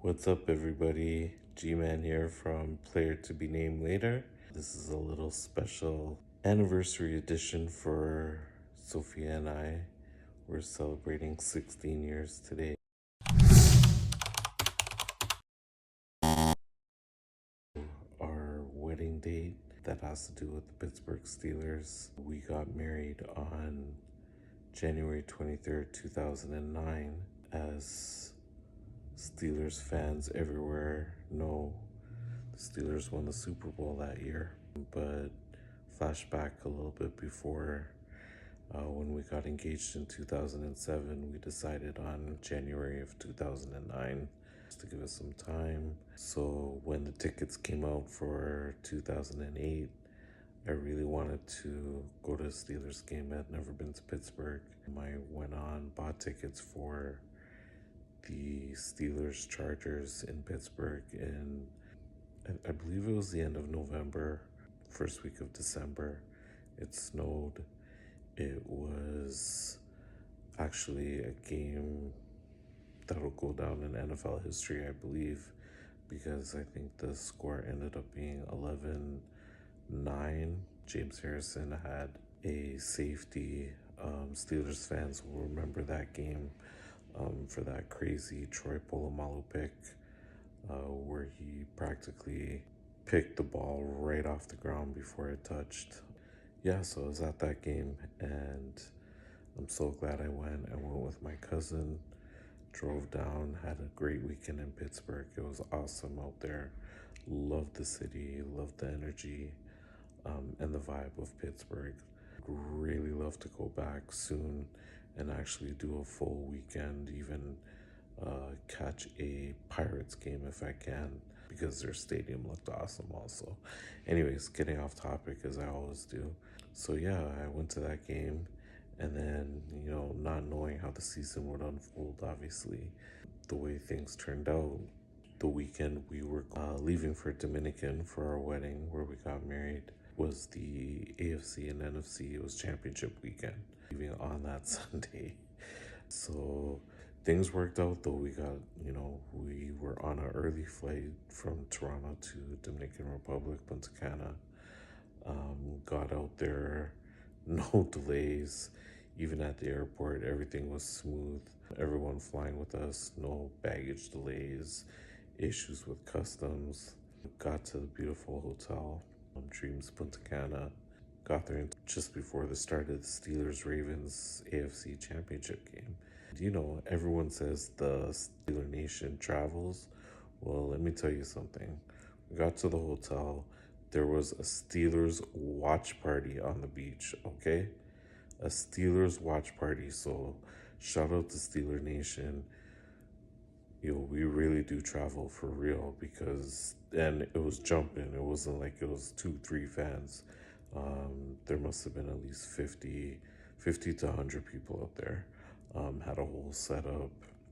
What's up, everybody? G-Man here from Player to Be Named Later. This is a little special anniversary edition for Sophia and I. We're celebrating 16 years today. Our wedding date that has to do with the Pittsburgh Steelers. We got married on January 23rd, 2009. As Steelers fans everywhere know, the Steelers won the Super Bowl that year. But flashback a little bit before, when we got engaged in 2007, we decided on January of 2009 just to give us some time. So when the tickets came out for 2008, I really wanted to go to a Steelers game. I'd never been to Pittsburgh. I went on, bought tickets for the Steelers Chargers in Pittsburgh in, I believe it was the end of November, first week of December. It snowed. It was actually a game that'll go down in NFL history, I believe, because I think the score ended up being 11-9. James Harrison had a safety. Steelers fans will remember that game for that crazy Troy Polamalu pick, where he practically picked the ball right off the ground before it touched. Yeah, so I was at that game, and I'm so glad I went. I went with my cousin, drove down, had a great weekend in Pittsburgh. It was awesome out there. Loved the city, loved the energy, and the vibe of Pittsburgh. Really love to go back soon and actually do a full weekend, even catch a Pirates game if I can, because their stadium looked awesome also. Anyways, getting off topic as I always do. So yeah, I went to that game, and then, not knowing how the season would unfold, obviously, the way things turned out, the weekend we were leaving for Dominican for our wedding, where we got married, was the AFC and NFC. It was championship weekend, leaving on that Sunday. So things worked out, though. We got, we were on an early flight from Toronto to Dominican Republic, Punta Cana. Got out there, no delays. Even at the airport, everything was smooth. Everyone flying with us, no baggage delays, issues with customs. Got to the beautiful hotel, Dreams Punta Cana. Got there just before the start of the Steelers-Ravens AFC Championship game. Everyone says the Steeler Nation travels. Well, let me tell you something. We got to the hotel. There was a Steelers watch party on the beach, okay? A Steelers watch party. So shout out to Steeler Nation. We really do travel for real, and it was jumping. It wasn't like it was 2-3 fans. There must have been at least 50 to 100 people out there. Had a whole setup,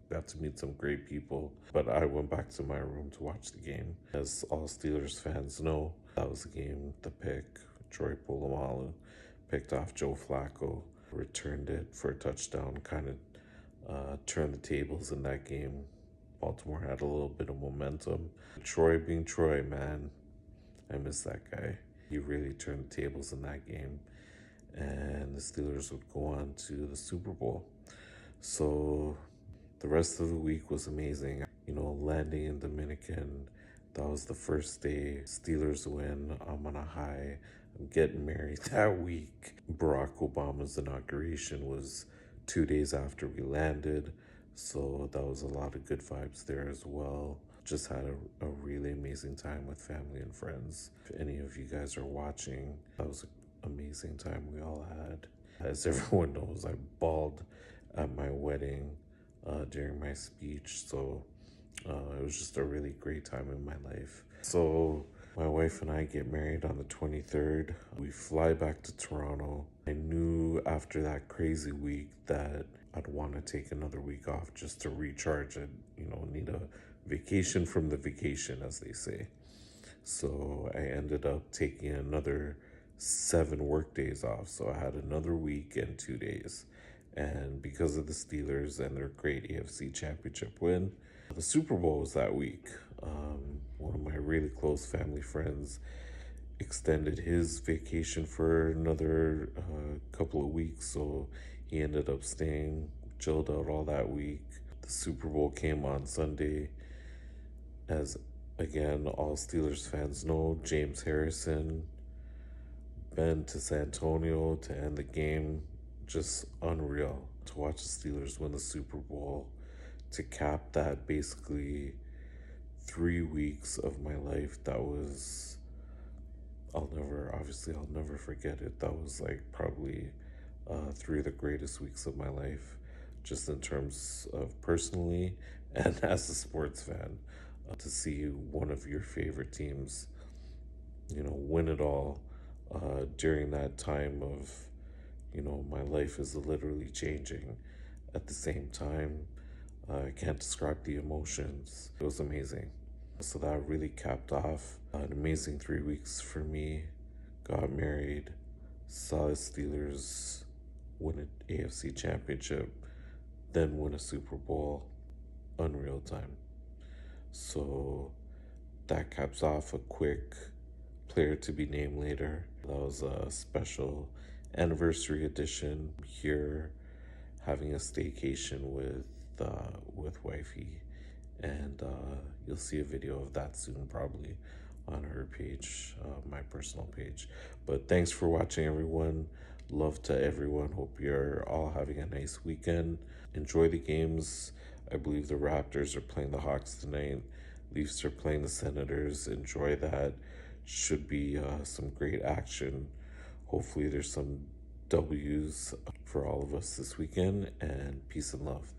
got to meet some great people. But I went back to my room to watch the game. As all Steelers fans know, that was the game, the pick. Troy Polamalu picked off Joe Flacco, returned it for a touchdown, kind of turned the tables in that game. Baltimore had a little bit of momentum. Troy being Troy, man, I miss that guy. He really turned the tables in that game, and the Steelers would go on to the Super Bowl. So the rest of the week was amazing. Landing in Dominican, that was the first day. Steelers win. I'm on a high. I'm getting married that week. Barack Obama's inauguration was 2 days after we landed. So that was a lot of good vibes there as well. Just had a really amazing time with family and friends. If any of you guys are watching, that was an amazing time we all had. As everyone knows, I bawled at my wedding during my speech. So it was just a really great time in my life. So my wife and I get married on the 23rd. We fly back to Toronto. I knew after that crazy week that I'd want to take another week off just to recharge and, need a vacation from the vacation, as they say. So I ended up taking another 7 work days off. So I had another week and 2 days. And because of the Steelers and their great AFC championship win, The Super Bowl was that week. One of my really close family friends extended his vacation for another couple of weeks, so he ended up staying, chilled out all that week. The Super Bowl came on Sunday. As again, all Steelers fans know, James Harrison been to San Antonio to end the game. Just unreal to watch the Steelers win the Super Bowl, to cap that basically 3 weeks of my life. That was, I'll never forget it. That was like probably three of the greatest weeks of my life, just in terms of personally and as a sports fan. To see one of your favorite teams, win it all during that time of, my life is literally changing at the same time. I can't describe the emotions. It was amazing. So that really capped off an amazing 3 weeks for me. Got married, saw the Steelers win an AFC championship, then win a Super Bowl. Unreal time. So that caps off a quick player to be named later. That was a special anniversary edition here, having a staycation with wifey, and you'll see a video of that soon, probably on her page, my personal page. But thanks for watching, everyone. Love to everyone. Hope you're all having a nice weekend. Enjoy the games. I believe the Raptors are playing the Hawks tonight. Leafs are playing the Senators. Enjoy that. Should be some great action. Hopefully there's some W's for all of us this weekend, and peace and love.